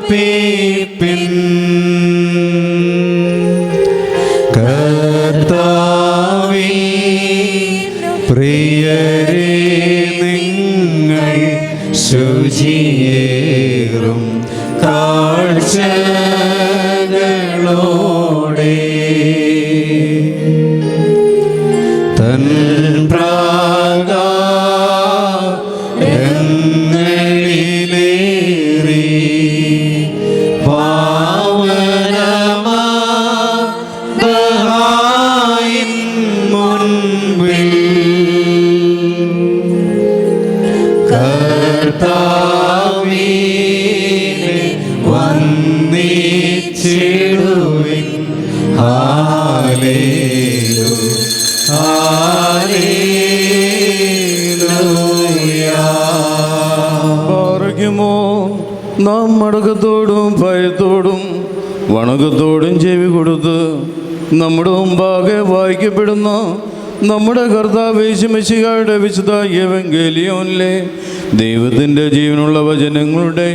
സമർപ്പിപ്പിൻ. കർത്താവേ, പ്രിയരേ, നിങ്ങൾ ശുചിയേറും കാഴ്ചകളോടെ തൻ പ്രാകാരങ്ങളിലേറി പാവനമായിൻ മുൻപിൽ കർത്താവിനെ വന്ദിച്ചിടുവിൻ. Hallelujah, hallelujah. പാറയ്ക്കുമോ നാം മടക്കത്തോടും ഭയത്തോടും വണക്കത്തോടും ചെവി കൊടുത്ത് നമ്മുടെ മുമ്പാകെ വായിക്കപ്പെടുന്ന നമ്മുടെ കർത്താവ് യേശുമിശിഹായുടെ വിശുദ്ധ എവങ്കേലിയോനിലെ ദൈവത്തിൻ്റെ ജീവനുള്ള വചനങ്ങളുടെ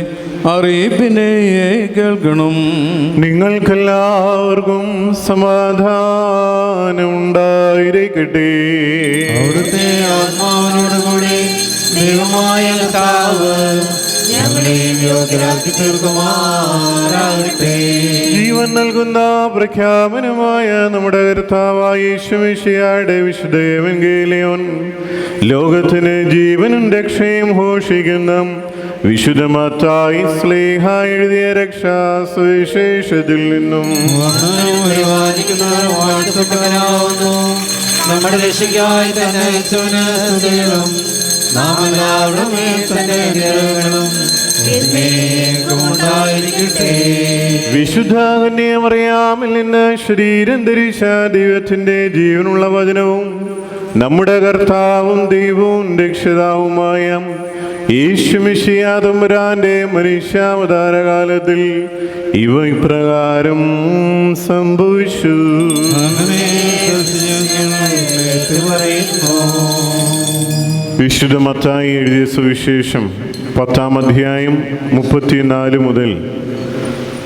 അറിയിപ്പിനെ കേൾക്കണം. നിങ്ങൾക്കെല്ലാവർക്കും സമാധാനം ഉണ്ടായിരിക്കട്ടെ. അവിടുത്തെ ആത്മാവിനോടുകൂടി ദൈവമായ കർത്താവ് ഞങ്ങളെയും യോഗ്യരാക്കി തീർക്കുമാറാകട്ടെ. ജീവൻ നൽകുന്ന പ്രഖ്യാപനമായ നമ്മുടെ കർത്താവായ യേശുമിശിഹായുടെ വിശുദ്ധ എവങ്കേലിയോൻ ലോകത്തിന് ജീവനും രക്ഷയും ഘോഷിക്കുന്ന വിശുദ്ധ മത്തായി ശ്ലീഹ എഴുതിയ രക്ഷാ സുവിശേഷത്തിൽ നിന്നും നമ്മുടെ രക്ഷയ്ക്കായി തന്നെ സ്തുതികളും നാം എല്ലാവരുടെ മേൽ തന്നെ ദയകളും ഉണ്ടായിരിക്കട്ടെ. വിശുദ്ധ കന്യാമറിയാമിൽ നിന്ന് ശരീരം ധരിച്ച ദൈവത്തിന്റെ ജീവനുള്ള വചനവും നമ്മുടെ കർത്താവും ദൈവവും രക്ഷിതാവുമായ യേശുമിശിഹാ തമ്പുരാന്റെ മനുഷ്യാവതാരകാലത്തിൽ ഇവ ഇപ്രകാരം സംഭവിച്ചു. വിശുദ്ധ മത്തായി എഴുതിയ സുവിശേഷം 10-ാം അധ്യായം 34 മുതൽ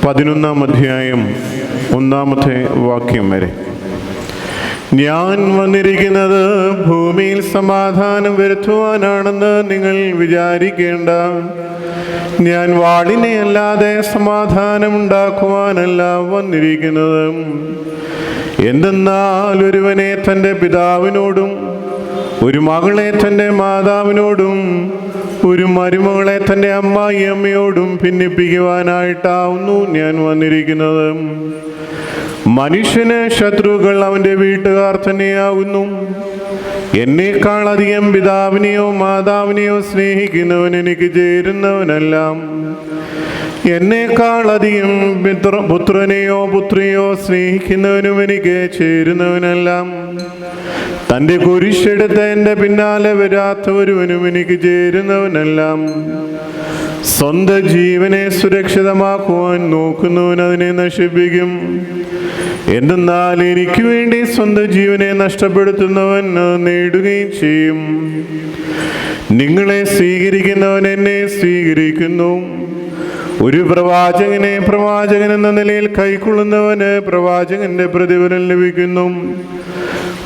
11-ാം അധ്യായം 1-ാമത്തെ വാക്യം വരെ. ഞാൻ വന്നിരിക്കുന്നത് ഭൂമിയിൽ സമാധാനം വരുത്തുവാനാണെന്ന് നിങ്ങൾ വിചാരിക്കേണ്ട. ഞാൻ വാളിനെ അല്ലാതെ സമാധാനം ഉണ്ടാക്കുവാനല്ല വന്നിരിക്കുന്നത്. എന്തെന്നാൽ ഒരുവനെ തൻ്റെ പിതാവിനോടും ഒരു മകളെ തൻ്റെ മാതാവിനോടും ഒരു മരുമകളെ തൻ്റെ അമ്മായിയമ്മയോടും ഭിന്നിപ്പിക്കുവാനായിട്ടാവുന്നു ഞാൻ വന്നിരിക്കുന്നത്. മനുഷ്യന് ശത്രുക്കൾ അവൻ്റെ വീട്ടുകാർ തന്നെയാകുന്നു. എന്നേക്കാൾ അധികം പിതാവിനെയോ മാതാവിനെയോ സ്നേഹിക്കുന്നവൻ എനിക്ക് ചേരുന്നവനല്ല. എന്നേക്കാൾ അധികം പുത്രനെയോ പുത്രിയോ സ്നേഹിക്കുന്നവനും എനിക്ക് ചേരുന്നവനല്ല. തൻ്റെ കുരിശെടുത്ത് എൻ്റെ പിന്നാലെ വരാത്ത ഒരുവനും എനിക്ക് ചേരുന്നവനല്ല. സ്വന്തം ജീവനെ സുരക്ഷിതമാക്കുവാൻ നോക്കുന്നവൻ അതിനെ നശിപ്പിക്കും. എന്തെന്നാൽ എനിക്ക് വേണ്ടി സ്വന്തം ജീവനെ നഷ്ടപ്പെടുത്തുന്നവൻ നേടുകയും ചെയ്യും. നിങ്ങളെ സ്വീകരിക്കുന്നവൻ എന്നെ സ്വീകരിക്കുന്നു. ഒരു പ്രവാചകനെ പ്രവാചകൻ എന്ന നിലയിൽ കൈക്കൊള്ളുന്നവന് പ്രവാചകന്റെ പ്രതിഫലം ലഭിക്കുന്നു.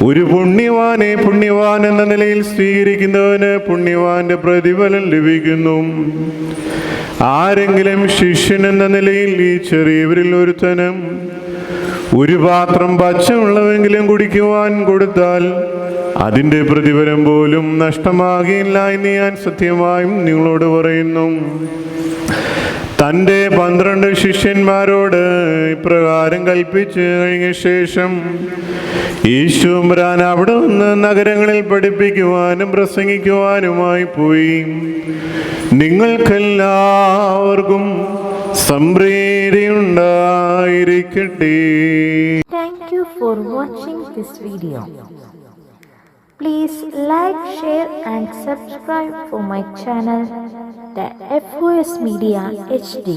ഒരു പുണ്യവാനെ പുണ്യവാൻ എന്ന നിലയിൽ സ്വീകരിക്കുന്നവന് പുണ്യവാന്റെ പ്രതിഫലം ലഭിക്കുന്നു. ആരെങ്കിലും ശിഷ്യൻ എന്ന നിലയിൽ ഈ ചെറിയവരിൽ ഒരുത്തനും ഒരു പാത്രം പച്ചവെള്ളമെങ്കിലും കുടിക്കുവാൻ കൊടുത്താൽ അതിൻ്റെ പ്രതിഫലം പോലും നഷ്ടമാകില്ല എന്ന് ഞാൻ സത്യമായും നിങ്ങളോട് പറയുന്നു. തൻ്റെ 12 ശിഷ്യന്മാരോട് ഇപ്രകാരം കൽപ്പിച്ച് കഴിഞ്ഞ ശേഷം യേശുവരാൻ അവിടെ നിന്ന് നഗരങ്ങളിൽ പഠിപ്പിക്കുവാനും പ്രസംഗിക്കുവാനുമായി പോയി. നിങ്ങൾക്കെല്ലാവർക്കും സമൃദ്ധി ഉണ്ടായിരിക്കട്ടെ. Thank you for watching this video. Please like, share and subscribe for my channel, the FOS Media HD.